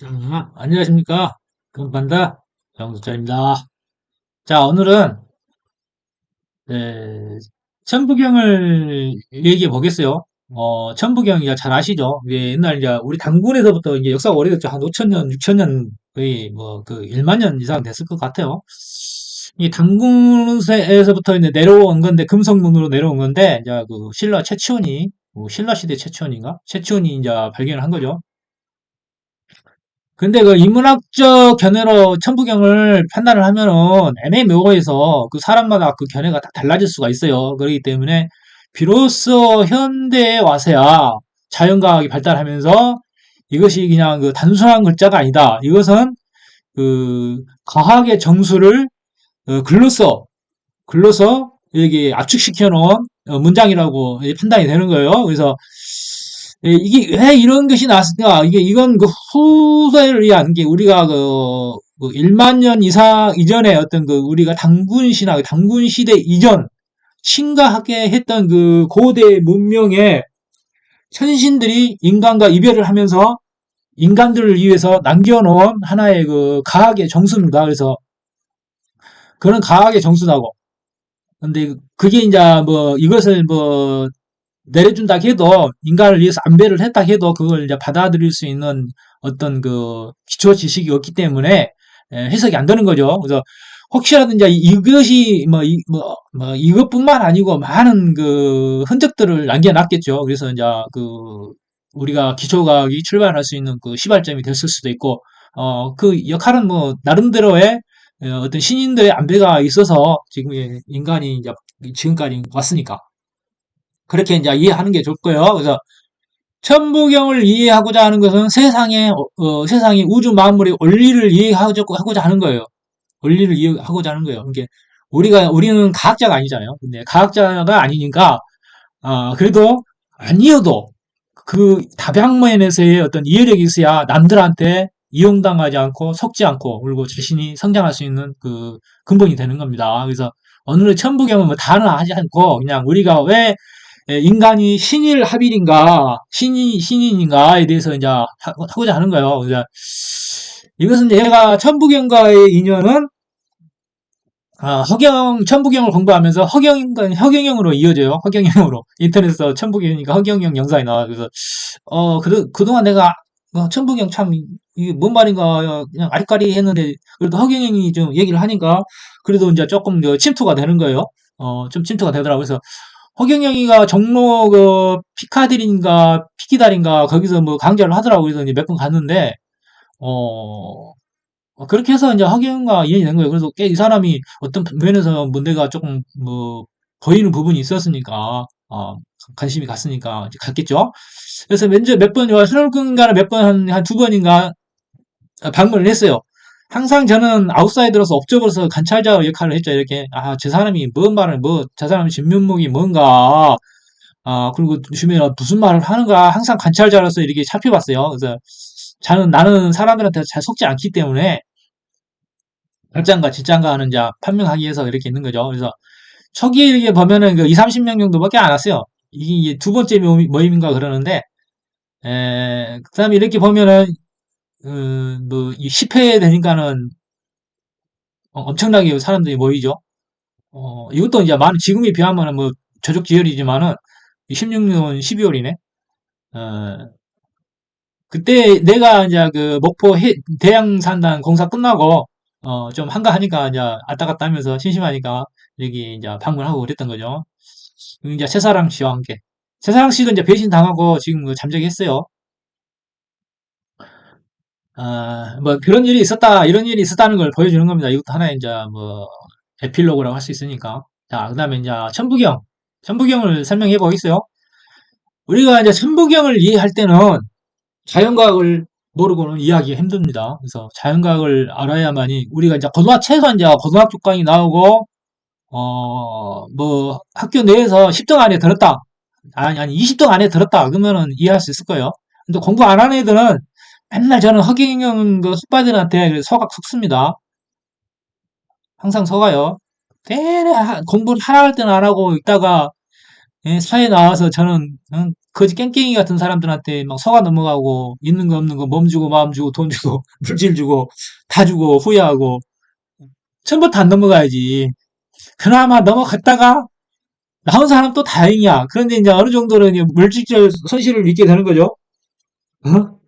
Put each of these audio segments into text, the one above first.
자, 안녕하십니까. 금판다 정수철입니다. 자, 오늘은, 에, 천부경을 얘기해 보겠어요. 천부경이가 잘 아시죠? 이게 옛날 이제 우리 당군에서부터 이제 역사가 오래됐죠. 한 5천년, 6천년 거의 뭐 그 1만 년 이상 됐을 것 같아요. 이 당군에서부터 이제 내려온 건데, 금성문으로 내려온 건데, 이제 그 신라 최치원이, 신라 시대 최치원인가? 최치원이 이제 발견을 한 거죠. 근데 그 인문학적 견해로 천부경을 판단을 하면은 애매모호해서 그 사람마다 그 견해가 다 달라질 수가 있어요. 그렇기 때문에 비로소 현대에 와서야 자연과학이 발달하면서 이것이 그냥 그 단순한 글자가 아니다. 이것은 그 과학의 정수를 글로써 이렇게 압축시켜 놓은 문장이라고 판단이 되는 거예요. 그래서 이게 왜 이런 것이 나왔을까? 이건 그 후세를 위한 게 우리가 그 1만 년 이상 이전에 어떤 그 우리가 당군 신화, 당군 시대 이전 심각하게 했던 그 고대 문명의 천신들이 인간과 이별을 하면서 인간들을 위해서 남겨놓은 하나의 그 과학의 정수입니다. 그래서 그런 과학의 정수라고. 근데 그게 이제 뭐 이것을 뭐 내려준다 해도 인간을 위해서 안배를 했다 해도 그걸 이제 받아들일 수 있는 어떤 그 기초 지식이 없기 때문에 해석이 안 되는 거죠. 그래서 혹시라도 이제 이것이 이것뿐만 아니고 많은 그 흔적들을 남겨놨겠죠. 그래서 이제 그 우리가 기초과학이 출발할 수 있는 그 시발점이 됐을 수도 있고 그 역할은 뭐 나름대로의 어떤 신인들의 안배가 있어서 지금 인간이 이제 지금까지 왔으니까. 그렇게 이제 이해하는 게 좋고요. 그래서 천부경을 이해하고자 하는 것은 세상의 우주 만물의 원리를 이해하고자 하는 거예요. 원리를 이해하고자 하는 거예요. 이게 우리는 과학자가 아니잖아요. 근데 과학자가 아니니까 그래도 아니어도 그 다방면에서의 어떤 이해력이 있어야 남들한테 이용당하지 않고 속지 않고 그리고 자신이 성장할 수 있는 그 근본이 되는 겁니다. 그래서 오늘의 천부경은 뭐 단어하지 않고 그냥 우리가 왜 인간이 신일 합일인가, 신인인가에 대해서 이제 하고자 하는 거예요. 이제 이것은 얘가 천부경과의 인연은 천부경을 공부하면서 허경영으로 이어져요. 허경영으로. 인터넷에서 천부경이니까 허경영 영상이 나와. 그래서, 그동안 내가, 천부경 참, 이게 뭔 말인가, 그냥 아리까리 했는데, 그래도 허경영이 좀 얘기를 하니까, 그래도 이제 조금 침투가 되는 거예요. 좀 침투가 되더라고요. 그래서, 허경영이가 종로 피카딜인가 피키달인가 거기서 뭐 강좌를 하더라고요. 그래서 이제 몇 번 갔는데 어 그렇게 해서 이제 허경영과 인연이 된 거예요. 그래서 이 사람이 어떤 면에서 문제가 조금 뭐 보이는 부분이 있었으니까 관심이 갔으니까 이제 갔겠죠. 그래서 먼저 몇 번, 수능권가를 몇 번, 한 두 번인가 방문을 했어요. 항상 저는 아웃사이더로서 업적으로서 관찰자 역할을 했죠. 이렇게 저 사람이 뭔 말을 저 사람의 진면목이 뭔가 그리고 주변에 무슨 말을 하는가 항상 관찰자로서 이렇게 살펴봤어요. 그래서 나는 사람들한테 잘 속지 않기 때문에 가짜인가 진짜인가 하는 자 판명하기 위해서 이렇게 있는 거죠. 그래서 초기에 이렇게 보면은 그 2, 30명 정도밖에 안 왔어요. 이게 두 번째 모임인가 그러는데 그다음에 이렇게 보면은 뭐 10회 되니까는 엄청나게 사람들이 모이죠. 이것도 이제 지금에 비하면은 뭐 저적지혈이지만은 16년 12월이네. 그때 내가 이제 그 목포 대양산단 공사 끝나고 좀 한가하니까 이제 왔다 갔다 하면서 심심하니까 여기 이제 방문하고 그랬던 거죠. 이제 최사랑 씨와 함께. 최사랑 씨도 이제 배신 당하고 지금 그 잠적했어요. 뭐 그런 일이 있었다, 이런 일이 있었다는 걸 보여주는 겁니다. 이것도 하나의 이제 뭐 에필로그라고 할 수 있으니까. 자, 그다음에 이제 천부경. 천부경을 설명해 보겠어요. 우리가 이제 천부경을 이해할 때는 자연과학을 모르고는 이해하기 힘듭니다. 그래서 자연과학을 알아야만이 우리가 이제 최소한 이제 고등학교까지 나오고 뭐 학교 내에서 10등 안에 들었다. 아니 20등 안에 들었다. 그러면은 이해할 수 있을 거예요. 근데 공부 안 하는 애들은 맨날 저는 허경영 그 숙바들한테 속습니다. 항상 속아요. 내내 공부를 하라 할 때는 안 하고 있다가 사회 나와서 저는 거지 깽깽이 같은 사람들한테 막 속아 넘어가고 있는 거 없는 거 몸 주고 마음 주고 돈 주고 물질 주고 다 주고 후회하고 처음부터 안 넘어가야지. 그나마 넘어갔다가 나온 사람 또 다행이야. 그런데 이제 어느 정도는 이제 물질적 손실을 입게 되는 거죠. 어?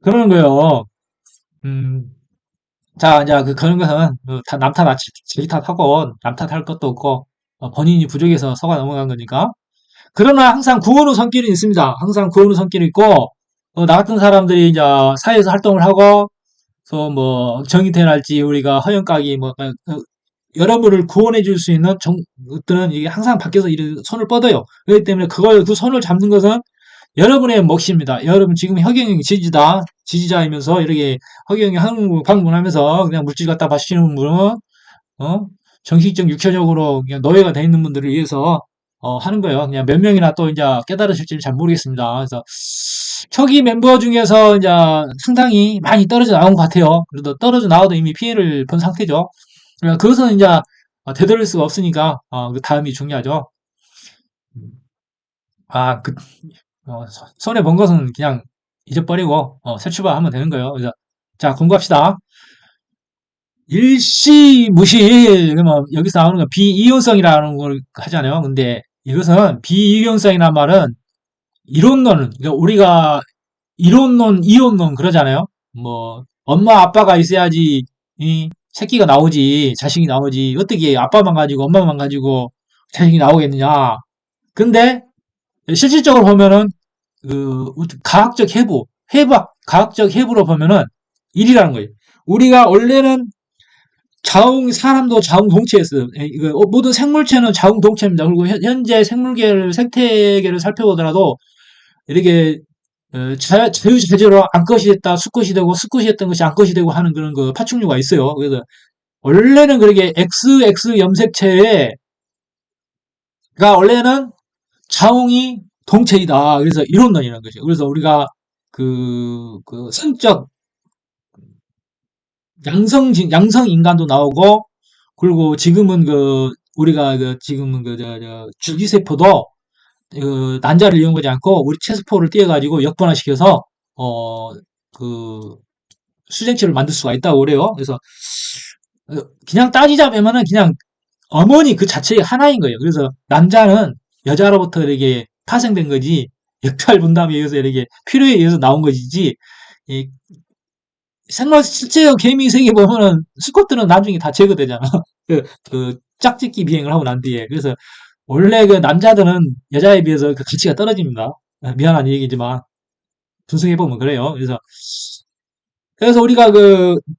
그러는 거예요. 음. 자, 이제 그런 것은 다 남 탓, 자기 탓하고 남 탓할 것도 없고 본인이 부족해서 속아 넘어간 거니까. 그러나 항상 구원의 손길은 있습니다. 항상 구원의 손길이 있고 나 같은 사람들이 이제 사회에서 활동을 하고 또 뭐 정의퇴할지 우리가 허영까기 뭐 여러분을 구원해 줄 수 있는 것들은 이게 항상 밖에서 손을 뻗어요. 그렇기 때문에 그 손을 잡는 것은 여러분의 몫입니다. 여러분 지금 허경영 지지자이면서 이렇게 허경영 한국 방문하면서 그냥 물질 갖다 바치는 분은 어? 정신적, 육체적으로 그냥 노예가 돼 있는 분들을 위해서 하는 거예요. 그냥 몇 명이나 또 이제 깨달으실지 잘 모르겠습니다. 그래서 초기 멤버 중에서 이제 상당히 많이 떨어져 나온 것 같아요. 그래도 떨어져 나와도 이미 피해를 본 상태죠. 그러니까 그것은 이제 되돌릴 수가 없으니까 그 다음이 중요하죠. 아, 손해 본 것은 그냥 잊어버리고 새 출발하면 되는 거예요. 그래서 자 공부합시다. 일시무실 그러면 여기서 나오는 건 비이용성이라는 걸 하잖아요. 근데 이것은 비이용성이란 말은 이론론 그러니까 우리가 이론론 이론론 그러잖아요. 뭐 엄마 아빠가 있어야지 이 새끼가 나오지 자식이 나오지 어떻게 아빠만 가지고 엄마만 가지고 자식이 나오겠느냐. 근데 실질적으로 보면은 과학적 과학적 해부로 보면은 일이라는 거예요. 우리가 원래는 사람도 자웅동체였어요. 모든 생물체는 자웅동체입니다. 그리고 현재 생태계를 살펴보더라도 이렇게 자유자재로 암컷이 됐다, 수컷이 되고, 수컷이 됐던 것이 암컷이 되고 하는 그런 그 파충류가 있어요. 그래서 원래는 그렇게 XX 염색체가 원래는 자웅이 동체이다. 그래서 이론론이라는 거죠. 그래서 우리가 성적 양성 인간도 나오고, 그리고 지금은 우리가 지금은 줄기세포도 난자를 이용하지 않고, 우리 체스포를 띄어가지고 역분화시켜서, 어, 그, 수정체를 만들 수가 있다고 그래요. 그래서, 그냥 따지자면은 그냥 어머니 그 자체가 하나인 거예요. 그래서 남자는 여자로부터 이렇게 파생된 거지, 역할 분담에 의해서 이렇게 필요에 의해서 나온 것이지, 이 실제로 개미 세계 보면은 수컷들은 나중에 다 제거되잖아. 짝짓기 비행을 하고 난 뒤에. 그래서 원래 그 남자들은 여자에 비해서 그 가치가 떨어집니다. 미안한 얘기지만 분석해보면 그래요. 그래서 우리가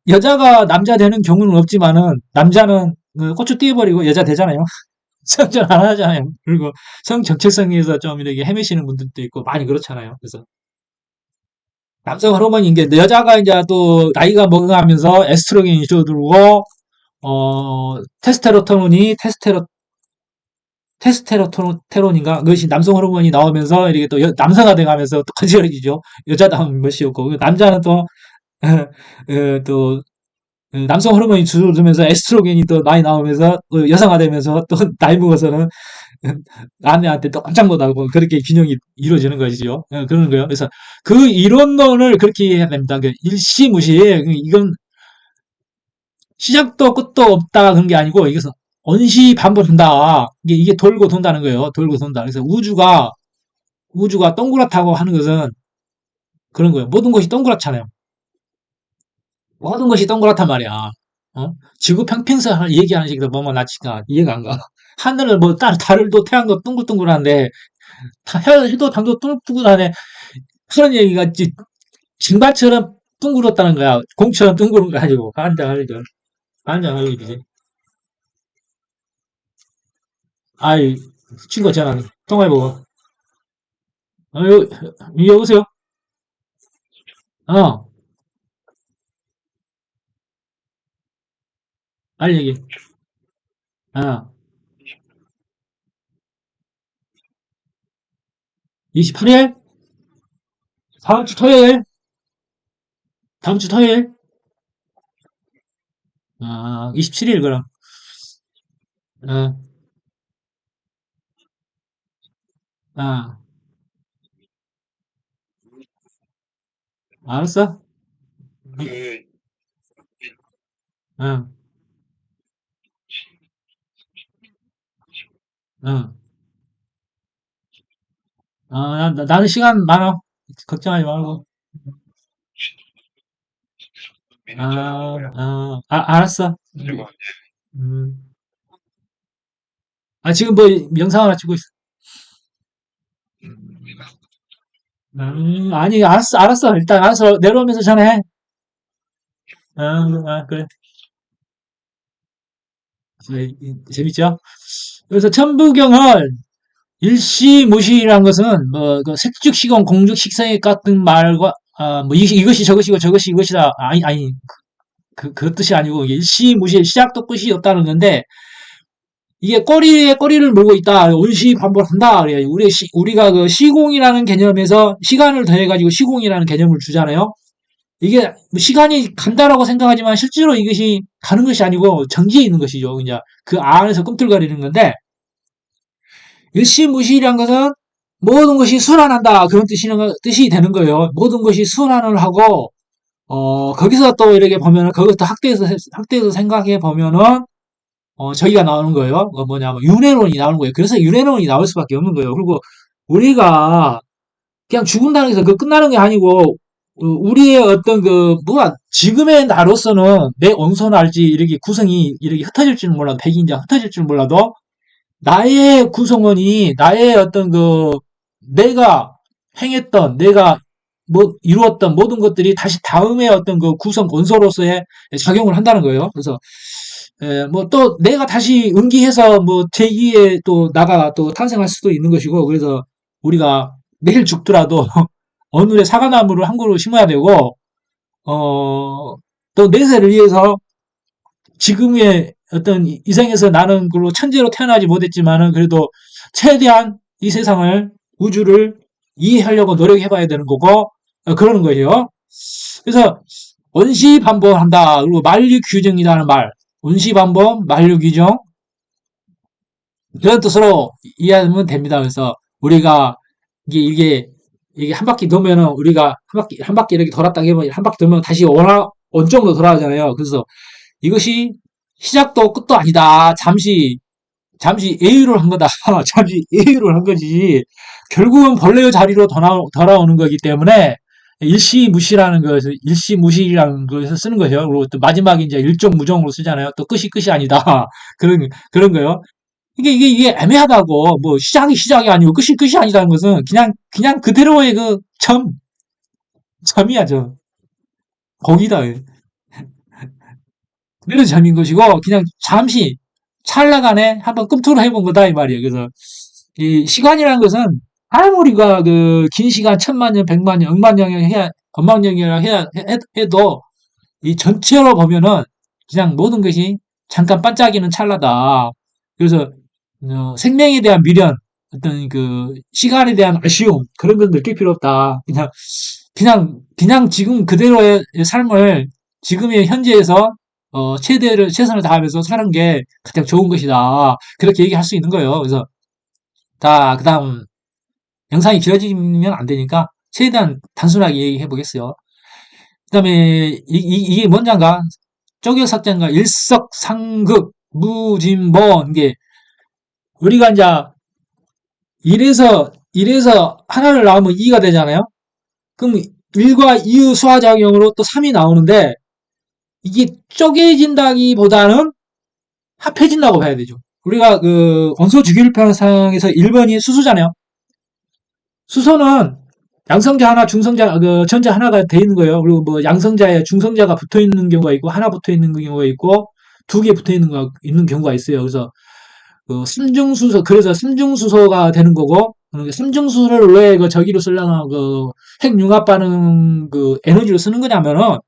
여자가 남자 되는 경우는 없지만은 남자는 고추 띄워버리고 여자 되잖아요. 성전 안 하잖아요. 그리고 성 정체성에서 좀 이렇게 헤매시는 분들도 있고 많이 그렇잖아요. 그래서 남성 호르몬인 게 여자가 이제 또 나이가 먹어가면서 에스트로겐이 줄어들고 테스테로톤이 테스테로테론인가 그것이 남성 호르몬이 나오면서 이렇게 또 남성화 돼가면서 또 건실해지죠. 여자다운 것이었고 남자는 또 또 남성 호르몬이 줄어들면서 에스트로겐이 또 많이 나오면서 또 여성화되면서 또 나이 먹어서는 아내한테 또 깜짝 놀라고 그렇게 균형이 이루어지는 것이죠. 그런 거예요. 그래서 그 이론론을 그렇게 해야 됩니다. 일시무시 이건 시작도 끝도 없다 그런 게 아니고 이것은 언시반복한다. 이게 돌고 돈다는 거예요. 돌고 돈다. 그래서 우주가 동그랗다고 하는 것은 그런 거예요. 모든 것이 동그랗잖아요. 모든 것이 동그랗단 말이야. 지구 평평선 얘기하는 식으로 뭐뭐 나 진짜 이해가 안 가. 하늘을 뭐 달도 태양도 둥글둥글한데 해도 당도 둥글둥글하네. 그런 얘기가 징발처럼 둥글었다는 거야. 공처럼 둥그런 거 가지고 환장하려죠. 환장하려지. 아이 친구 전화 통화해보고. 여보세요? 어, 빨리 얘기. 어, 28일? 다음 주 토요일? 다음 주 토요일? 27일 그럼. 어, 어. 알았어? 그, 응, 응. 나는 시간 많아. 걱정하지 말고. 매니저 하고요. 알았어. 그리고 음. 지금 뭐, 영상 하나 찍고 있어. 아니, 알았어, 알았어. 일단 알았어. 내려오면서 전화해. 그래. 재밌죠? 그래서 천부경을 일시무시라는 것은 그 색즉시공 공즉식성의 같은 말과 뭐 이것이 저것이고 저것이 이것이다. 아니 그 뜻이 아니고 이게 일시무시 시작도 끝이 없다는 건데 이게 꼬리에 꼬리를 물고 있다. 온시반복한다. 그래요. 우리가 그 시공이라는 개념에서 시간을 더해가지고 시공이라는 개념을 주잖아요. 이게 뭐 시간이 간다라고 생각하지만 실제로 이것이 가는 것이 아니고 정지해 있는 것이죠. 그냥 그 안에서 꿈틀거리는 건데 일시무시란 것은 모든 것이 순환한다 그런 뜻이 되는 거예요. 모든 것이 순환을 하고 거기서 또 이렇게 보면은 그것도 학대에서 생각해 보면은 저기가 나오는 거예요. 뭐냐면 윤회론이 나오는 거예요. 그래서 윤회론이 나올 수밖에 없는 거예요. 그리고 우리가 그냥 죽은다는 게 그 끝나는 게 아니고 우리의 어떤 그 뭐가 지금의 나로서는 내 원소날지 이렇게 구성이 이렇게 흩어질 줄은 몰라도 백인자 흩어질 줄 몰라도 나의 구성원이 나의 어떤 그 내가 행했던 내가 뭐 이루었던 모든 것들이 다시 다음의 어떤 그 구성 원소로서의 작용을 한다는 거예요. 그래서 뭐 또 내가 다시 응기해서 뭐 제2의 또 나가 또 탄생할 수도 있는 것이고 그래서 우리가 내일 죽더라도 어느에 사과나무를 한 그루 심어야 되고 또 내세를 위해서 지금의 어떤 이생에서 나는 그로 천재로 태어나지 못했지만은 그래도 최대한 이 세상을 우주를 이해하려고 노력해봐야 되는 거고 그러는 거예요. 그래서 원시반복한다. 그리고 만류규정이라는 말, 원시반복, 만류규정 이런 뜻으로 이해하면 됩니다. 그래서 우리가 이게 한 바퀴 돌면은 우리가 한 바퀴 이렇게 돌았다 해보면 한 바퀴 돌면 다시 원점으로 돌아가잖아요. 그래서 이것이 시작도 끝도 아니다. 잠시 예유를 한 거다. 잠시 예유를 한 거지. 결국은 본래의 자리로 돌아오는 거기 때문에 일시무시라는 것을 일시무시라는 것을 쓰는 거죠. 그리고 또 마지막에 이제 일종무종으로 쓰잖아요. 또 끝이 아니다. 그런 거요. 이게 애매하다고 뭐 시작이 아니고 끝이 아니다는 것은 그냥 그대로의 그 점이야 점. 거기다. 그런 점인 것이고 그냥 잠시 찰나간에 한번 꿈틀어 해본 거다 이 말이에요. 그래서 이 시간이라는 것은 아무리가 그 긴 시간 천만 년, 백만 년, 억만 년을 해야 억만 년이라 해도 이 전체로 보면은 그냥 모든 것이 잠깐 반짝이는 찰나다. 그래서 생명에 대한 미련, 어떤 그 시간에 대한 아쉬움 그런 건 느낄 필요 없다. 그냥 지금 그대로의 삶을 지금의 현재에서 최선을 다하면서 사는 게 가장 좋은 것이다. 그렇게 얘기할 수 있는 거예요. 그래서 그다음 영상이 길어지면 안 되니까 최대한 단순하게 얘기해 보겠어요. 그다음에 이게 뭔장가 쪼개삭장가 일석상극 무진번 이게 우리가 이제 1에서 하나를 나오면 2가 되잖아요. 그럼 1과 2의 수화작용으로 또 3이 나오는데 이게 쪼개진다기보다는 합해진다고 봐야 되죠. 우리가 그 원소주기율표상에서 1번이 수소잖아요. 수소는 양성자 하나, 중성자, 그 전자 하나가 돼 있는 거예요. 그리고 뭐 양성자에 중성자가 붙어 있는 경우가 있고 하나 붙어 있는 경우가 있고 두 개 붙어 있는 경우가 있어요. 그래서 그 삼중수소 그래서 삼중수소가 되는 거고 삼중수소를 왜 그 저기로 쓰려나 그 핵융합 반응 그 에너지로 쓰는 거냐면은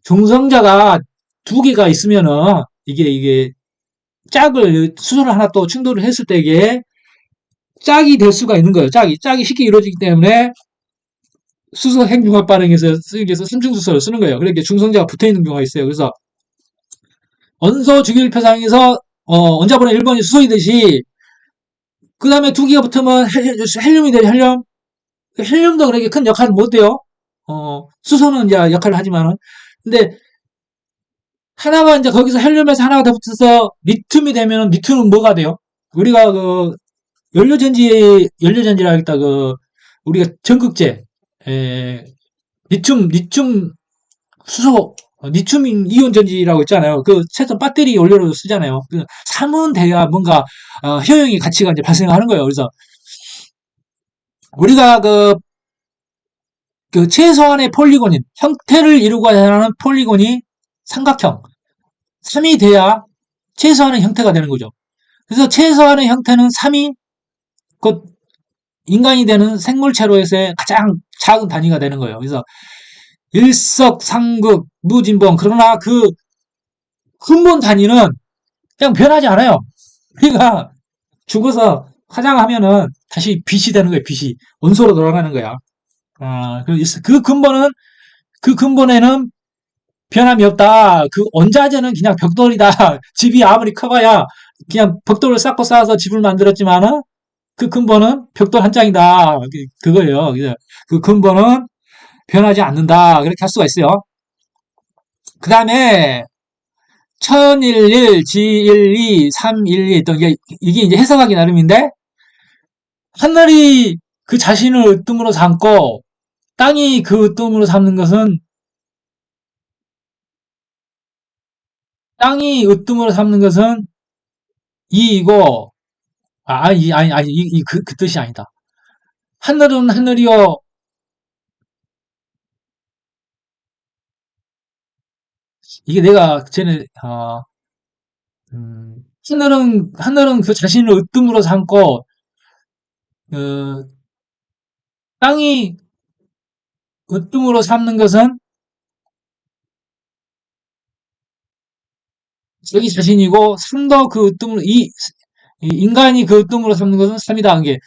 중성자가 두 개가 있으면은 이게 수소를 하나 또 충돌을 했을 때 이게 짝이 될 수가 있는 거예요. 짝이 쉽게 이루어지기 때문에 수소 핵융합 반응에서 쓰기 위해서 삼중수소를 쓰는 거예요. 그렇게 중성자가 붙어 있는 경우가 있어요. 그래서 원소 주기율표상에서 원자번호 1번이 수소이듯이 그 다음에 두 개가 붙으면 헬륨이 되죠. 헬륨도 그렇게 큰 역할을 못 해요. 수소는 이제 역할을 하지만은, 근데 하나가 이제 거기서 헬륨에서 하나가 더 붙어서 리튬이 되면은 리튬은 뭐가 돼요? 우리가 그 연료전지라 했다 우리가 전극제, 에, 리튬 수소, 리튬 이온 전지라고 있잖아요. 그 최소 배터리 연료로 쓰잖아요. 그 3은 돼야 뭔가 효용이 가치가 이제 발생하는 거예요. 그래서 우리가 그 최소한의 폴리곤인 형태를 이루고자 하는 폴리곤이 삼각형 3이 돼야 최소한의 형태가 되는 거죠. 그래서 최소한의 형태는 3이 곧 인간이 되는 생물체로에서의 가장 작은 단위가 되는 거예요. 그래서 일석삼극 무진봉, 그러나 그 근본 단위는 그냥 변하지 않아요. 그러니까 죽어서 화장하면은 다시 빛이 되는 거예요. 빛이 원소로 돌아가는 거야. 그 근본에는 변함이 없다. 그 원자재는 그냥 벽돌이다. 집이 아무리 커봐야 그냥 벽돌을 쌓고 쌓아서 집을 만들었지만은 그 근본은 벽돌 한 장이다. 그거예요. 그 근본은 변하지 않는다. 그렇게 할 수가 있어요. 그 다음에 천일일, 지일이, 삼일이 또 이게 이제 해석하기 나름인데, 하늘이 그 자신을 으뜸으로 삼고 땅이 그 으뜸으로 삼는 것은, 땅이 으뜸으로 삼는 것은 이이고, 아니, 그 뜻이 아니다. 하늘은 하늘이요. 이게 내가 전에 하늘은 그 자신을 으뜸으로 삼고 어, 땅이 으뜸으로 삼는 것은 자기 자신이고, 산도 그 으뜸으로 이 인간이 그 으뜸으로 삼는 것은 삶이다. 이게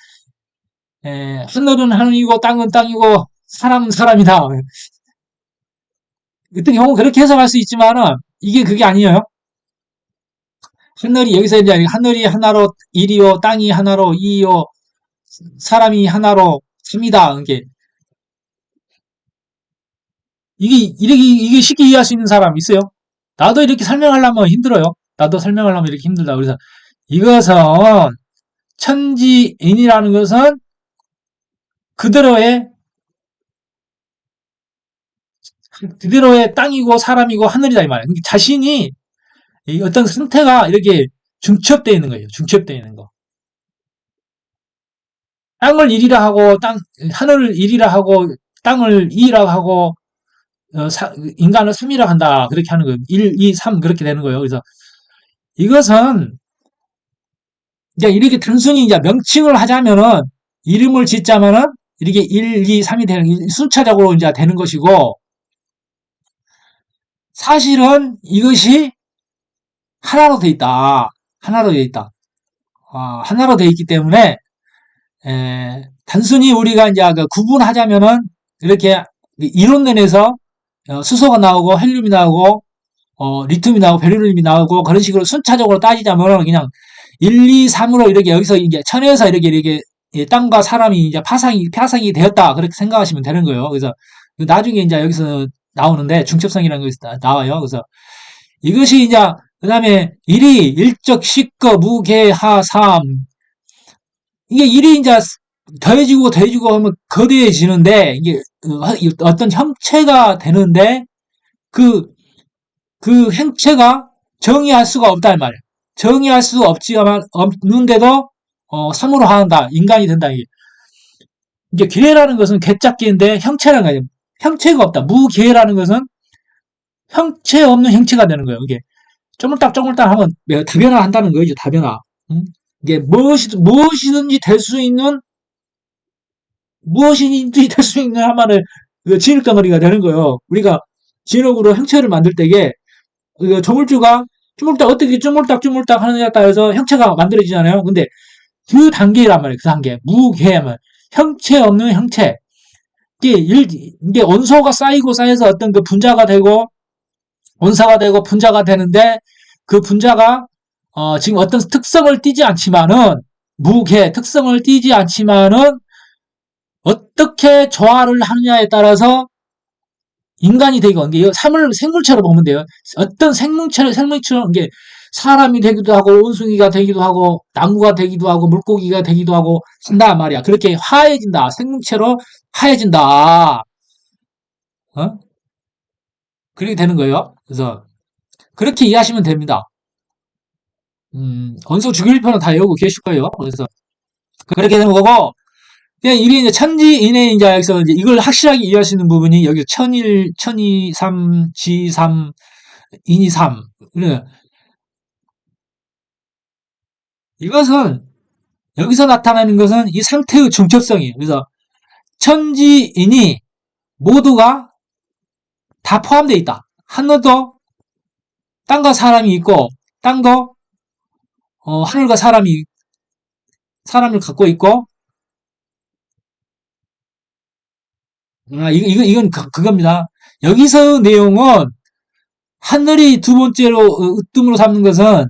하늘은 하늘이고 땅은 땅이고 사람은 사람이다. 어떤 경우 그렇게 해석할 수 있지만은 이게 그게 아니에요. 하늘이 여기서 이제 하늘이 하나로 일이요, 땅이 하나로 이요, 사람이 하나로 삼이다. 이게 쉽게 이해할 수 있는 사람 있어요? 나도 이렇게 설명하려면 힘들어요. 나도 설명하려면 이렇게 힘들다. 그래서 이것은 천지인이라는 것은 그대로의 땅이고 사람이고 하늘이다 이 말이에요. 그러니까 자신이 어떤 상태가 이렇게 중첩되어 있는 거예요. 중첩되어 있는 거. 땅을 일이라 하고 하늘을 일이라 하고 땅을 이라 하고 인간을 3이라 한다. 그렇게 하는 거예요. 1, 2, 3 그렇게 되는 거예요. 그래서 이것은 이제 이렇게 단순히 이제 명칭을 하자면은 이름을 짓자면은 이렇게 1, 2, 3이 되는 순차적으로 이제 되는 것이고, 사실은 이것이 하나로 돼 있다. 하나로 돼 있다. 하나로 돼 있기 때문에 단순히 우리가 이제 구분하자면은 이렇게 이론면에서 수소가 나오고 헬륨이 나오고 리튬이 나오고 베릴륨이 나오고 그런 식으로 순차적으로 따지자면 그냥 1, 2, 3으로 이렇게 여기서 이제 천에서 이렇게 땅과 사람이 이제 파상이 되었다. 그렇게 생각하시면 되는 거예요. 그래서 나중에 이제 여기서 나오는데 중첩성이라는 것이 나와요. 그래서 이것이 이제 그 다음에 일이 일적 식거 무게하 삼, 이게 일이 이제 더해지고 하면 거대해지는데 이게 어떤 형체가 되는데 그 형체가 정의할 수가 없다 이 말이에요. 정의할 수 없는데도 3으로 한다. 인간이 된다. 이게 괴라는 것은 괴짝기인데 형체라는 거예요. 형체가 없다. 무괴라는 것은 형체 없는 형체가 되는 거예요. 이게 쪼물딱 하면 다변화한다는 거죠. 다변화. 이게 무엇이든지 될 수 있는 하나의 진흙 덩어리가 되는 거예요. 우리가 진흙으로 형체를 만들 때에 조물주가 어떻게 쪼물딱 하느냐에 따라서 형체가 만들어지잖아요. 근데 그 단계란 말이에요. 그 단계. 무괴하면 형체 없는 형체. 이게 원소가 쌓여서 어떤 그 분자가 되고 원소가 되고 분자가 되는데 그 분자가 지금 어떤 특성을 띠지 않지만은 무괴 특성을 띠지 않지만은 어떻게 조화를 하느냐에 따라서 인간이 되고, 이게 삶을 생물체로 보면 돼요. 어떤 생물체로, 이게 사람이 되기도 하고, 원숭이가 되기도 하고, 나무가 되기도 하고, 물고기가 되기도 하고, 한다 말이야. 그렇게 화해진다. 생물체로 화해진다. 어? 그렇게 되는 거예요. 그래서, 그렇게 이해하시면 됩니다. 원소 주기율표는 다 외우고 계실 거예요. 그래서, 그렇게 되는 거고, 그냥 이게 이제 천지인의 이제 여기서 이제 이걸 확실하게 이해하시는 부분이 여기 천일, 천이, 삼, 지, 삼, 인이 삼. 이것은 여기서 나타나는 것은 이 상태의 중첩성이에요. 그래서 천지인이 모두가 다 포함되어 있다. 하늘도 땅과 사람이 있고, 땅도 하늘과 사람을 갖고 있고, 이건 그겁니다. 여기서 내용은 하늘이 두 번째로 으뜸으로 삼는 것은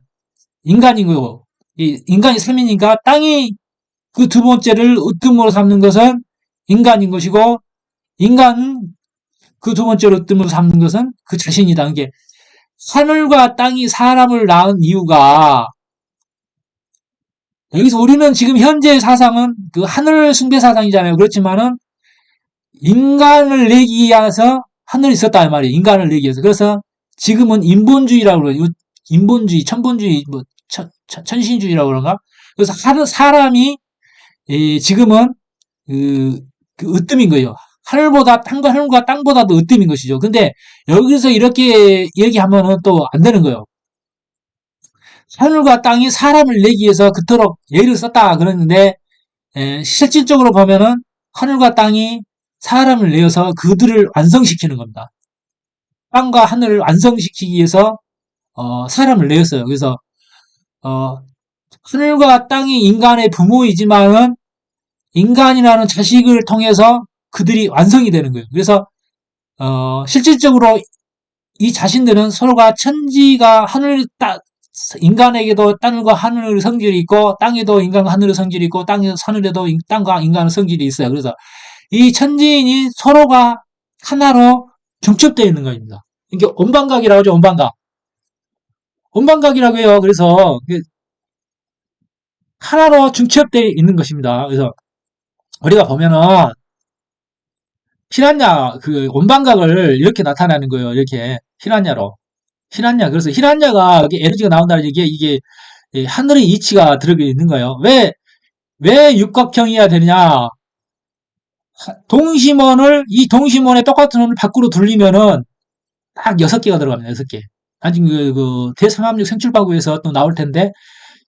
인간이고요. 인간이 3이니까 땅이 그 두 번째를 으뜸으로 삼는 것은 인간인 것이고, 인간은 그 두 번째로 으뜸으로 삼는 것은 그 자신이다. 이게 하늘과 땅이 사람을 낳은 이유가, 여기서 우리는 지금 현재 사상은 그 하늘 숭배 사상이잖아요. 그렇지만은 인간을 내기 위해서 하늘이 있었다 말이에요. 인간을 내기 위해서. 그래서 지금은 인본주의라고 그래요. 인본주의, 천본주의, 뭐 천신주의라고 그런가? 그래서 사람이 지금은 그 으뜸인 거예요. 하늘과 땅보다도 으뜸인 것이죠. 근데 여기서 이렇게 얘기하면은 또 안 되는 거예요. 하늘과 땅이 사람을 내기 위해서 그토록 예를 썼다 그러는데, 실질적으로 보면은 하늘과 땅이 사람을 내어서 그들을 완성시키는 겁니다. 땅과 하늘을 완성시키기 위해서 사람을 내었어요. 그래서 하늘과 땅이 인간의 부모이지만은 인간이라는 자식을 통해서 그들이 완성이 되는 거예요. 그래서 실질적으로 이 자신들은 서로가 천지가 인간에게도 땅과 하늘의 성질이 있고, 땅에도 인간과 하늘의 성질이 있고, 하늘에도 땅과 인간의 성질이 있어요. 그래서 이 천지인이 서로가 하나로 중첩되어 있는 겁니다. 이게 온반각이라고 하죠. 온반각이라고 해요. 그래서 하나로 중첩되어 있는 것입니다. 그래서 우리가 보면은 히란야 그 온반각을 이렇게 나타나는 거예요. 이렇게 히란야로. 그래서 히란야가 이게 에너지가 나온다는 이게 하늘의 이치가 들어가 있는 거예요. 왜 육각형이어야 되느냐? 이 동심원의 똑같은 원을 밖으로 돌리면은 딱 6개가 들어갑니다. 6개. 아직 그 대삼합력 생출파구에서 또 나올 텐데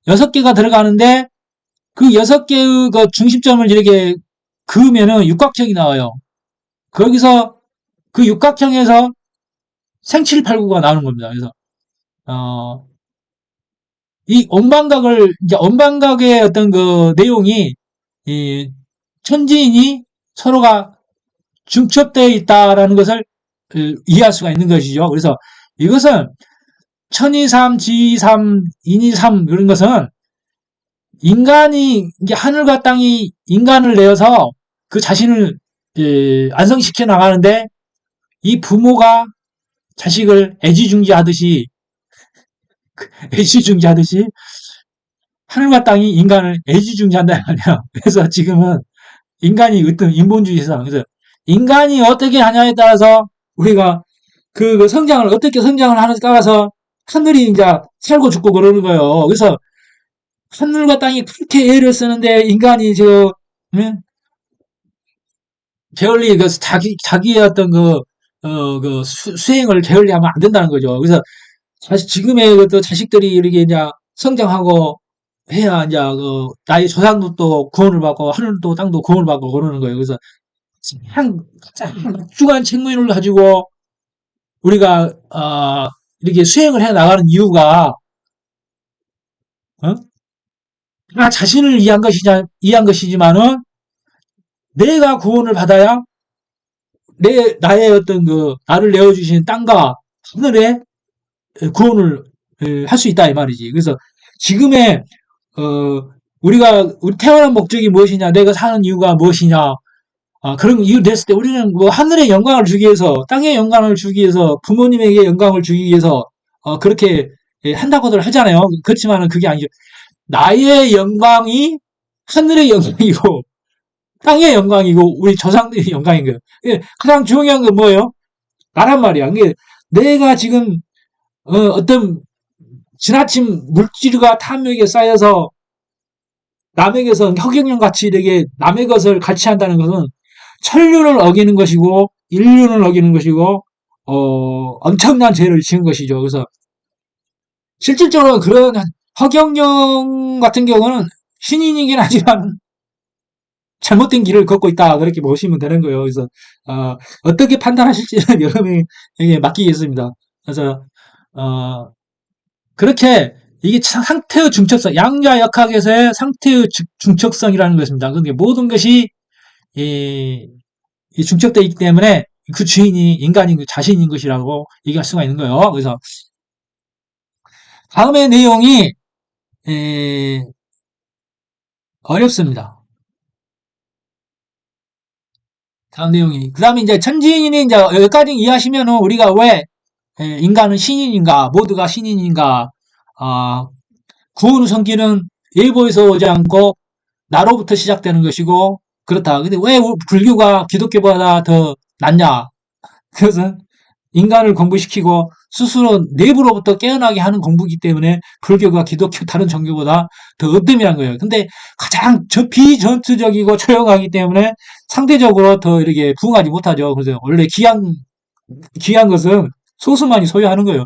6개가 들어가는데 그 6개의 그 중심점을 이렇게 그으면은 육각형이 나와요. 거기서 그 육각형에서 생칠팔구가 나오는 겁니다. 그래서 이 온반각의 어떤 그 내용이 이 천지인이 서로가 중첩되어 있다라는 것을 이해할 수가 있는 것이죠. 그래서 이것은 천이삼, 지이삼, 인이삼 그런 것은 인간이 이제 하늘과 땅이 인간을 내어서 그 자신을 완성시켜 나가는데 이 부모가 자식을 애지중지하듯이 하늘과 땅이 인간을 애지중지한다 말이야. 그래서 지금은 인간이 어떤 인본주의 세상. 그래서 인간이 어떻게 하냐에 따라서 우리가 그 성장을 어떻게 성장을 하는지 따라서 하늘이 이제 살고 죽고 그러는 거예요. 그래서 하늘과 땅이 그렇게 애를 쓰는데 인간이 게을리 자기의 어떤 수행을 게을리하면 안 된다는 거죠. 그래서 지금의 그 자식들이 이렇게 이제 성장하고 해야 이제 나의 조상도 또 구원을 받고 하늘도 땅도 구원을 받고 그러는 거예요. 그래서 한 막중한 책무를 가지고 우리가 이렇게 수행을 해 나가는 이유가 나 자신을 이해한 것이지만은 내가 구원을 받아야 나의 어떤 나를 내어주신 땅과 하늘에 구원을 할 수 있다 이 말이지. 그래서 지금의 우리 태어난 목적이 무엇이냐, 내가 사는 이유가 무엇이냐, 그런 이유 됐을 때 우리는 뭐 하늘의 영광을 주기 위해서, 땅의 영광을 주기 위해서, 부모님에게 영광을 주기 위해서, 그렇게 예, 한다고들 하잖아요. 그렇지만은 그게 아니죠. 나의 영광이 하늘의 영광이고, 땅의 영광이고, 우리 조상들의 영광인 거예요. 예, 가장 중요한 건 뭐예요? 나란 말이야. 이게 내가 지금, 어떤 지나친 물질과 탐욕에 쌓여서 남에게서 혁영령 같이 이렇게 남의 것을 같이 한다는 것은 천륜을 어기는 것이고 인륜을 어기는 것이고 엄청난 죄를 지은 것이죠. 그래서 실질적으로 그런 허경영 같은 경우는 신인이긴 하지만 잘못된 길을 걷고 있다 그렇게 보시면 되는 거예요. 그래서 떻게 판단하실지는 여러분에게 맡기겠습니다. 그래서 그렇게 이게 상태의 중첩성, 양자역학에서의 상태의 중첩성이라는 것입니다. 그게 모든 것이 이 중첩되어 있기 때문에 그 주인이 인간인 자신인 것이라고 얘기할 수가 있는 거예요. 그래서 다음의 내용이 어렵습니다. 다음 내용이 그 다음에 이제 천지인이 이제 여기까지 이해하시면은 우리가 왜 인간은 신인인가, 모두가 신인인가, 구원의 성기는 예보에서 오지 않고 나로부터 시작되는 것이고 그렇다. 근데 왜 불교가 기독교보다 더 낫냐? 그것은 인간을 공부시키고 스스로 내부로부터 깨어나게 하는 공부이기 때문에 불교가 기독교 다른 종교보다 더 으뜸이란 거예요. 근데 가장 비전투적이고 조용하기 때문에 상대적으로 더 이렇게 부응하지 못하죠. 그래서 원래 귀한 것은 소수만이 소유하는 거예요.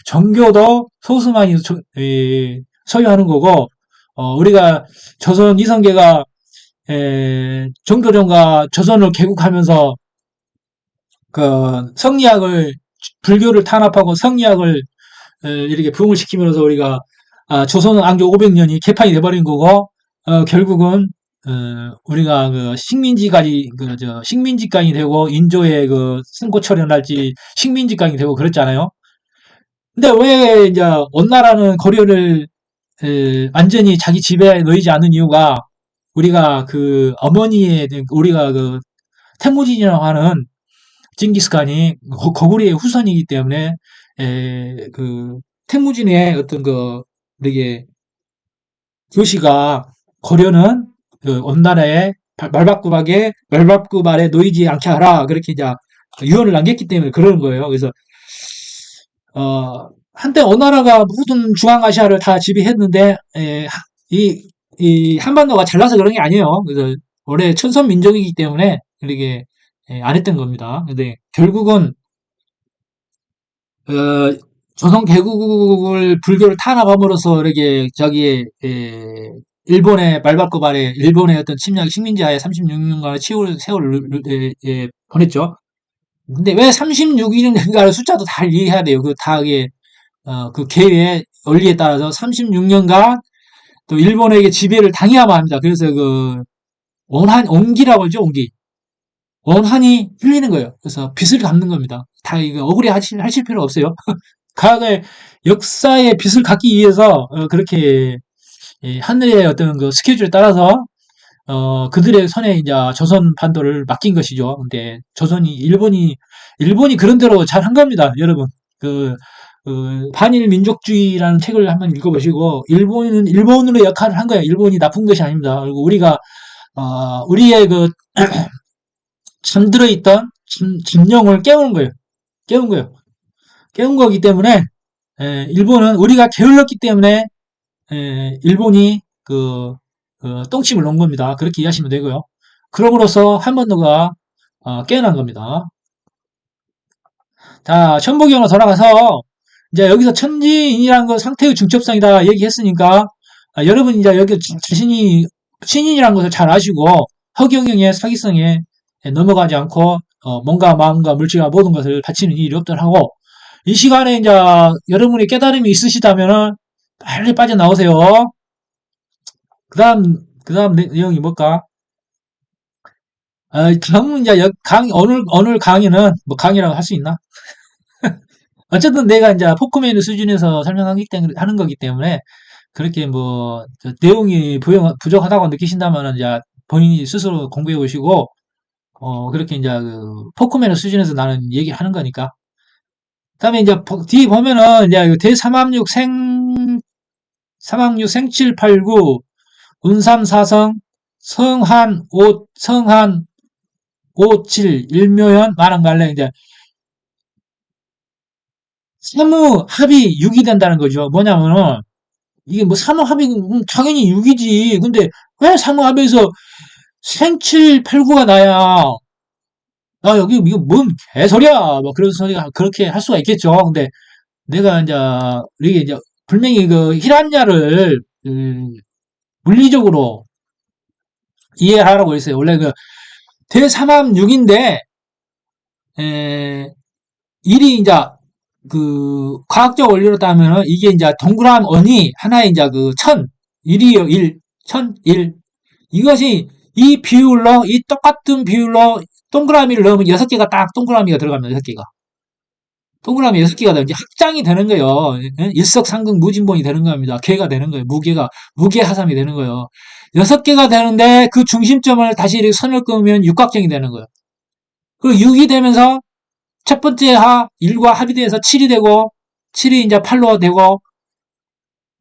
종교도 소수만이 소유하는 거고, 우리가 조선 이성계가 정교종과 조선을 개국하면서 그 성리학을 불교를 탄압하고 성리학을 이렇게 부흥을 시키면서 우리가 조선 왕조 500년이 개판이 돼버린 거고 결국은 우리가 그 식민지간이 되고 인조의 그 승고초련할지 식민지간이 되고 그랬잖아요. 근데 왜 이제 원나라는 고려를 완전히 자기 지배에 놓이지 않는 이유가 우리가 그 어머니의 우리가 그 태무진이라고 하는 징기스칸이 고구려의 후손이기 때문에 그 태무진의 어떤 그 이게 교시가 고려는 그 원나라의 말바꾸발에 놓이지 않게 하라 그렇게 이제 유언을 남겼기 때문에 그러는 거예요. 그래서 한때 원나라가 모든 중앙아시아를 다 지배했는데 이 한반도가 잘나서 그런 게 아니에요. 그래서 원래 천선 민족이기 때문에 이렇게 안 했던 겁니다. 근데 결국은 조선 개국을 불교를 탄압함으로써 이렇게 일본의 말바꾸발에 일본의 어떤 침략 식민지하에 36년간의 세월을 보냈죠. 근데 왜 36년인가를 숫자도 다 이해해야 돼요. 그 계획의 원리에 따라서 36년간 또 일본에게 지배를 당해야만 합니다. 그래서 그 온기라고 하죠, 온기. 원한이 풀리는 거예요. 그래서 빚을 갚는 겁니다. 다 이거 억울해 하실 필요 없어요. 과거의 역사의 빚을 갚기 위해서 그렇게 하늘의 어떤 그 스케줄에 따라서 그들의 손에 이제 조선 반도를 맡긴 것이죠. 근데 일본이 그런 대로 잘 한 겁니다, 여러분. 반일 민족주의라는 책을 한번 읽어보시고 일본은 일본으로 역할을 한 거예요. 일본이 나쁜 것이 아닙니다. 그리고 우리가 우리의 그 잠들어 있던 진영을 깨우는 거예요. 깨운 거예요. 깨운 거기 때문에 일본은 우리가 게을렀기 때문에 일본이 똥침을 놓은 겁니다. 그렇게 이해하시면 되고요. 그럼으로써 한반도가 깨어난 겁니다. 자, 천부경으로 돌아가서 이제 여기서 천지인이라는 건 상태의 중첩성이다 얘기했으니까 여러분 이제 여기 자신이 신인이라는 것을 잘 아시고 허경영의 사기성에 넘어가지 않고 몸과 마음과 물질과 모든 것을 바치는 일이 없도록 하고 이 시간에 이제 여러분이 깨달음이 있으시다면은 빨리 빠져나오세요. 그 다음 내용이 뭘까? 다음은 이제 오늘 강의는 뭐 강의라고 할 수 있나? 어쨌든 내가 이제 포크맨 수준에서 하는 거기 때문에 그렇게 뭐 내용이 부족하다고 느끼신다면 이제 본인이 스스로 공부해 보시고 그렇게 이제 그 포크맨의 수준에서 나는 얘기하는 거니까. 그다음에 이제 뒤에 보면은 이제 대삼합육 삼합육 생칠팔구 운삼사성 성한 오칠 일묘연 만왕말래 이제 사무 합이 6이 된다는 거죠. 뭐냐면은 이게 뭐 사무 합이 당연히 6이지. 근데 왜 사무 합에서 생칠팔구가 나야? 아 여기 이거 뭔 개소리야? 뭐 그런 소리가 그렇게 할 수가 있겠죠. 근데 내가 이게 이제 분명히 그 힐한야를 물리적으로 이해하라고 했어요. 원래 그 대삼합육인데 일이 이제 그 과학적 원리로 따면은 이게 이제 동그란 원이 하나의 이제 그 일이요, 일. 이것이 이 비율로, 이 똑같은 비율로 동그라미를 넣으면 6개가 딱 동그라미가 들어갑니다, 6개가. 동그라미 6개가 이제 확장이 되는 거예요. 일석삼극 무진본이 되는 겁니다. 개가 되는 거예요. 무게하삼이 되는 거예요. 6개가 되는데 그 중심점을 다시 이렇게 선을 그으면 육각형이 되는 거예요. 그 6이 되면서 첫 번째 1과 합이 돼서 7이 되고, 7이 이제 8로 되고,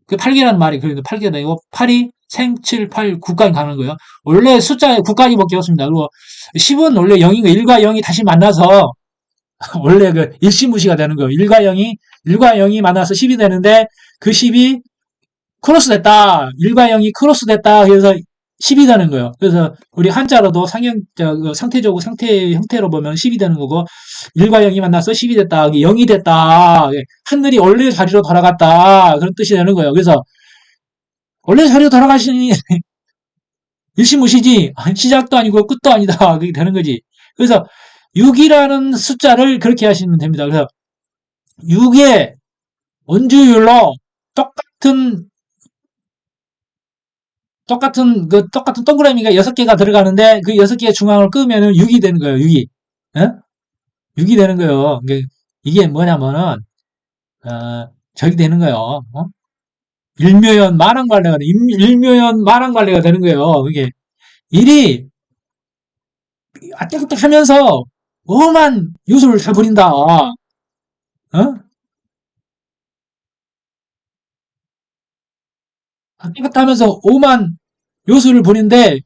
그 8개라는 말이 그런데 8개가 되고, 8이 생, 7, 8, 9까지 가는 거예요. 원래 숫자 9까지밖에 없습니다. 그리고 10은 원래 0인 거 1과 0이 다시 만나서, 원래 그 일시무시가 되는 거예요. 1과 0이 만나서 10이 되는데, 그 10이 크로스 됐다. 1과 0이 크로스 됐다. 그래서 10이 되는 거예요. 그래서 우리 한자로도 상태적으로 상태 형태로 보면 10이 되는 거고 1과 0이 만나서 10이 됐다. 0이 됐다. 하늘이 원래 자리로 돌아갔다. 그런 뜻이 되는 거예요. 그래서 원래 자리로 돌아가시니 일시무시지 시작도 아니고 끝도 아니다. 그게 되는 거지. 그래서 6이라는 숫자를 그렇게 하시면 됩니다. 그래서 6의 원주율로 똑같은 동그라미가 6개가 들어가는데 그 6개의 중앙을 끄면은 6이 되는 거예요. 6이. 예? 6이 되는 거예요. 이게 뭐냐면은 저기 되는 거예요. 일묘연 만왕발레가 되는 거예요. 이게 일이 아때그때 하면서 오만 요소를 다 부린다. 어? 아때그때 하면서 오만 요소를 부린데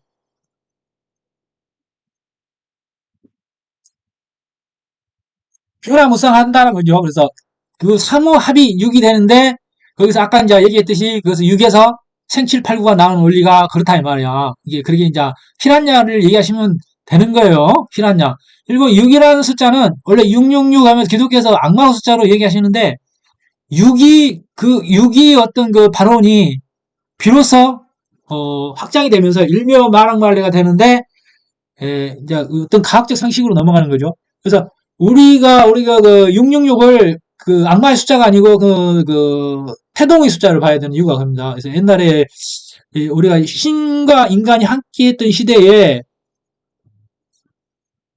변화무쌍한다는 거죠. 그래서 그 사무합이 6이 되는데 거기서 아까 이제 얘기했듯이 그래서 6에서 생칠팔구가 나오는 원리가 그렇다 이 말이야. 이게 그렇게 이제 피란냐를 얘기하시면 되는 거예요. 피란냐. 그리고 6이라는 숫자는 원래 666 하면 기독교에서 악마의 숫자로 얘기하시는데 6이 어떤 그 발언이 비로소 확장이 되면서 일묘만왕말레가 되는데 이제 어떤 과학적 상식으로 넘어가는 거죠. 그래서 우리가 그 666을 그 악마의 숫자가 아니고 그 태동의 숫자를 봐야 되는 이유가 그럽니다. 그래서 옛날에 우리가 신과 인간이 함께했던 시대에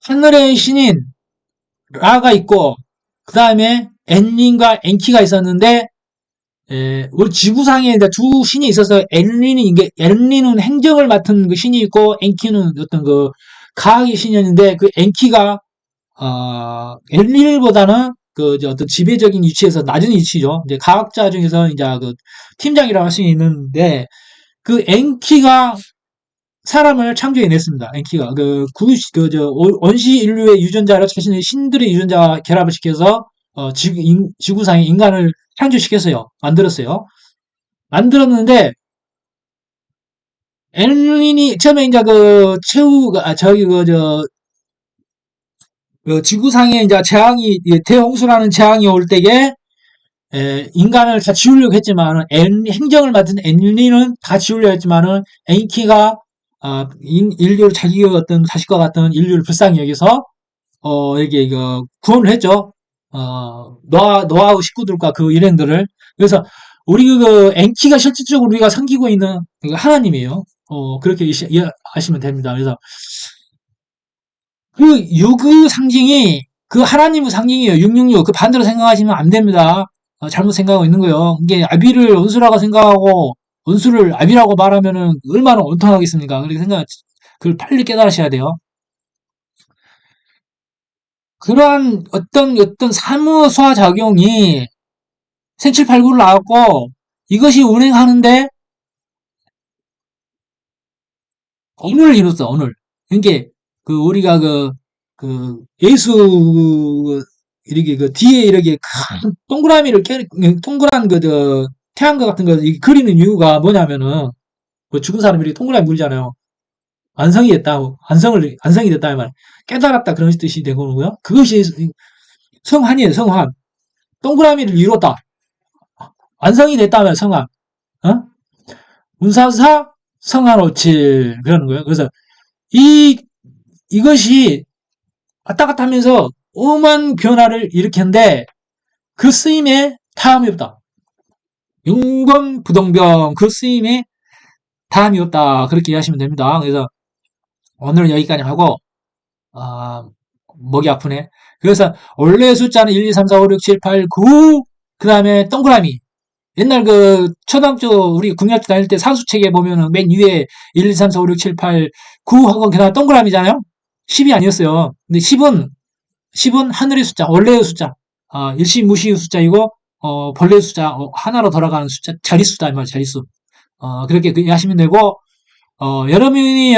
하늘의 신인 라가 있고 그 다음에 엔린과 엔키가 있었는데 우리 지구상에 이제 두 신이 있어서 엔린은 행정을 맡은 그 신이 있고 엔키는 어떤 그 과학의 신이었는데 그 엔키가 엔린보다는 그 어떤 지배적인 위치에서 낮은 위치죠. 이제 과학자 중에서 이제 그 팀장이라고 할 수 있는데 그 엔키가 사람을 창조해냈습니다. 엔키가 원시 인류의 유전자를 자신의 신들의 유전자와 결합을 시켜서 지구상에 인간을 창조시켰어요. 만들었어요. 만들었는데 엔린이 처음에 이제 그 최후가 그 지구상에 이제 재앙이 대홍수라는 재앙이 올 때에 인간을 다 지우려고 했지만은 행정을 맡은 엔린은 다 지우려고 했지만은 엔키가 인류를 자기의 어떤 자식과 같은 인류를 불쌍히 여기서 이게 이거 구원을 했죠. 노아의 식구들과 그 일행들을. 그래서 우리 그 엔키가 실질적으로 우리가 섬기고 있는 하나님이에요. 그렇게 이해하시면 됩니다. 그래서 그 육의 상징이 그 하나님의 상징이에요. 666. 그 반대로 생각하시면 안 됩니다. 잘못 생각하고 있는 거예요. 이게 아비를 원수라고 생각하고 원수를 아비라고 말하면은 얼마나 원통하겠습니까? 그렇게 그걸 빨리 깨달으셔야 돼요. 그러한 어떤 사무소작용이 생칠팔구를 나왔고, 이것이 운행하는데, 오늘 이뤘어, 오늘. 그러니까, 우리가 예수, 이렇게 뒤에 이렇게 큰 동그라미를 동그란 태양과 같은 거 그리는 이유가 뭐냐면은, 죽은 사람이 이렇게 동그라미 그리잖아요. 완성이 됐다, 완성이 됐다, 이 말. 깨달았다, 그런 뜻이 되거든요. 그것이 성환이에요, 성환. 동그라미를 이뤘다. 완성이 됐다면 성환. 어? 운사사 성환오칠. 그러는 거예요. 그래서, 이것이 왔다 갔다 하면서 오만 변화를 일으켰는데, 그 쓰임에 다음이 없다. 용검부동병, 그 쓰임에 다음이 없다. 그렇게 이해하시면 됩니다. 그래서, 오늘은 여기까지 하고, 목이 아프네. 그래서 원래 숫자는 1, 2, 3, 4, 5, 6, 7, 8, 9, 그 다음에 동그라미. 옛날 초등학교 우리 국민학교 다닐 때 산수책에 보면은 맨 위에 1, 2, 3, 4, 5, 6, 7, 8, 9 하고 그다음 동그라미잖아요. 10이 아니었어요. 근데 10은 하늘의 숫자, 원래의 숫자. 일시무시의 숫자이고 본래의 숫자, 하나로 돌아가는 숫자, 자릿수다 이 말, 자릿수. 그렇게 하시면 되고, 여러분이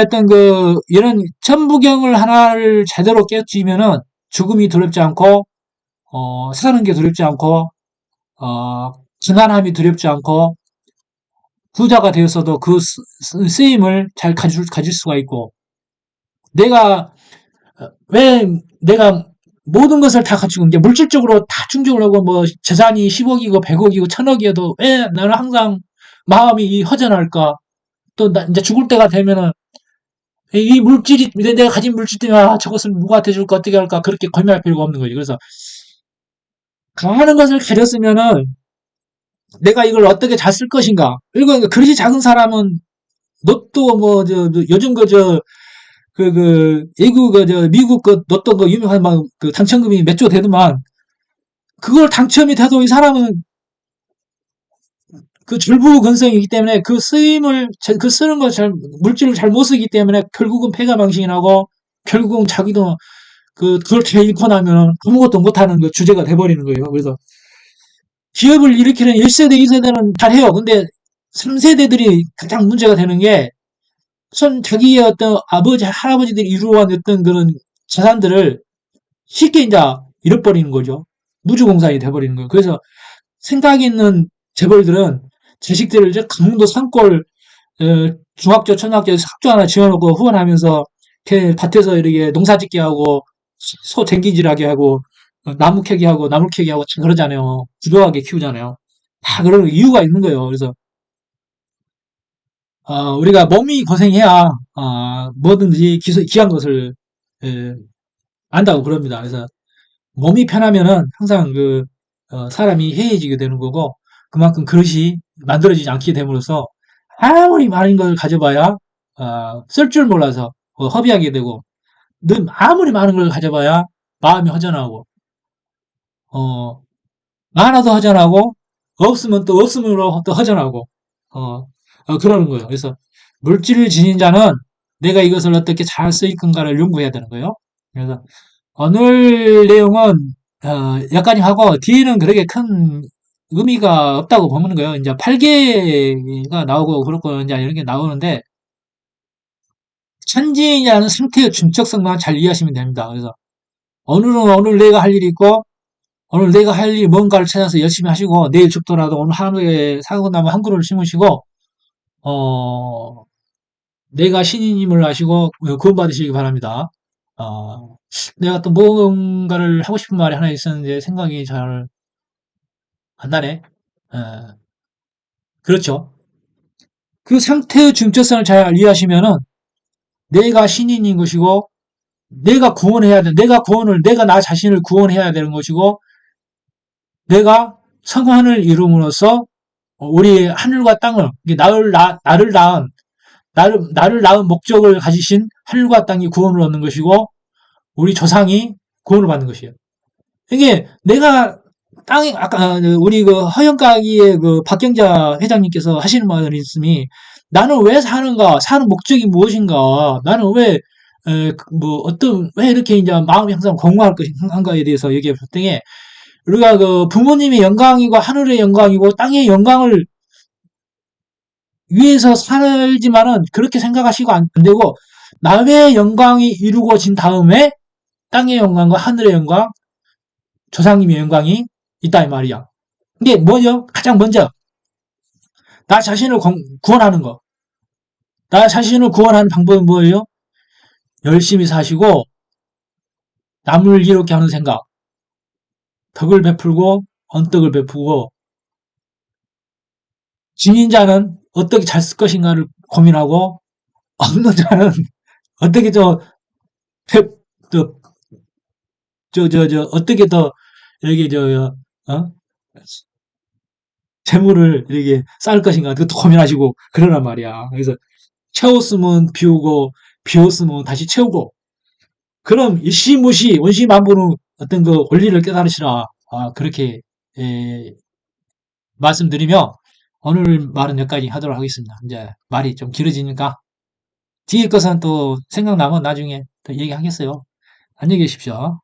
이런 천부경을 하나를 제대로 깨우치면은 죽음이 두렵지 않고, 사는 게 두렵지 않고, 가난함이 두렵지 않고, 부자가 되었어도 그 쓰임을 잘 가질 수가 있고, 왜 내가 모든 것을 다 갖추고, 이제 물질적으로 다 충족을 하고, 재산이 10억이고, 100억이고, 1000억이어도 왜 나는 항상 마음이 허전할까? 또, 이제 죽을 때가 되면은, 이 물질이, 내가 가진 물질 때문에, 저것을 누구한테 줄까, 어떻게 할까, 그렇게 고민할 필요가 없는 거지. 그래서, 가하는 것을 가졌으면은, 내가 이걸 어떻게 잘 쓸 것인가. 그리고 그릇이 작은 사람은, 로또, 요즘 미국 로또 유명한 당첨금이 몇 조 되더만, 그걸 당첨이 돼도 이 사람은 절부근성이기 때문에 쓰는 걸 물질을 잘 못 쓰기 때문에 결국은 폐가망신이 나고, 결국은 자기도 그걸 다 잃고 나면 아무것도 못하는 주제가 돼버리는 거예요. 그래서 기업을 일으키는 1세대, 2세대는 잘해요. 근데 3세대들이 가장 문제가 되는 게, 자기의 아버지, 할아버지들이 이루어온 그런 재산들을 쉽게 이제 잃어버리는 거죠. 무주공산이 돼버리는 거예요. 그래서 생각 있는 재벌들은 자식들을 이제 강원도 산골, 중학교, 초등학교 학교 하나 지어놓고 후원하면서 밭에서 이렇게 농사 짓게 하고, 소 쟁기질하게 하고, 나무 캐기 하고, 나물 캐기 하고, 참 그러잖아요. 부조하게 키우잖아요. 다 그런 이유가 있는 거예요. 그래서, 우리가 몸이 고생해야, 뭐든지 귀한 것을, 예, 안다고 그럽니다. 그래서, 몸이 편하면은 항상 사람이 해해지게 되는 거고, 그만큼 그릇이 만들어지지 않게 됨으로써, 아무리 많은 걸 가져봐야, 쓸 줄 몰라서, 허비하게 되고, 아무리 많은 걸 가져봐야 마음이 허전하고, 어, 많아도 허전하고, 없으면 또 없음으로 또 허전하고, 그러는 거예요. 그래서, 물질을 지닌 자는 내가 이것을 어떻게 잘 쓰일 건가를 연구해야 되는 거예요. 그래서, 오늘 내용은, 여기까지 하고, 뒤에는 그렇게 큰 의미가 없다고 보는 거예요. 이제 8개가 나오고, 그렇고, 이제 이런 게 나오는데, 천지라는 상태의 중적성만 잘 이해하시면 됩니다. 그래서, 오늘은 오늘 내가 할 일이 있고, 오늘 내가 할 일이 뭔가를 찾아서 열심히 하시고, 내일 죽더라도 오늘 하루에 사고 나면 한 그루를 심으시고, 어, 내가 신인임을 아시고, 구원받으시기 바랍니다. 내가 또 뭔가를 하고 싶은 말이 하나 있었는데, 생각이 잘 안 나네. 그렇죠. 그 상태의 중적성을 잘 이해하시면은, 내가 신인인 것이고, 내가 구원해야 돼. 내가 나 자신을 구원해야 되는 것이고, 내가 성환을 이룸으로써 우리 하늘과 땅을, 나를 낳은 목적을 가지신 하늘과 땅이 구원을 얻는 것이고, 우리 조상이 구원을 받는 것이에요. 이게 내가 아까 우리 허영가기의 박경자 회장님께서 하시는 말씀이, 나는 왜 사는가? 사는 목적이 무엇인가? 나는 왜 왜 이렇게 이제 마음이 항상 공허할 것인가에 대해서 얘기해 볼 때에, 우리가 그 부모님의 영광이고 하늘의 영광이고 땅의 영광을 위해서 살지만은 그렇게 생각하시고 안 되고, 남의 영광이 이루어진 다음에 땅의 영광과 하늘의 영광, 조상님의 영광이 있다 이 말이야. 이게 뭐죠? 가장 먼저 나 자신을 구원하는 거. 나 자신을 구원하는 방법은 뭐예요? 열심히 사시고 남을 이롭게 하는 생각, 덕을 베풀고 언덕을 베푸고, 지닌 자는 어떻게 잘 쓸 것인가를 고민하고, 없는 자는 어떻게 어떻게 더 이렇게 어? 재물을 이렇게 쌓을 것인가 그것도 고민하시고 그러란 말이야. 그래서 채웠으면 비우고 비웠으면 다시 채우고, 그럼 일시무시 원시만분의 어떤 그 원리를 깨달으시라. 그렇게 말씀드리며 오늘 말은 여기까지 하도록 하겠습니다. 이제 말이 좀 길어지니까 뒤에 것은 또 생각나면 나중에 더 얘기하겠어요. 안녕히 계십시오.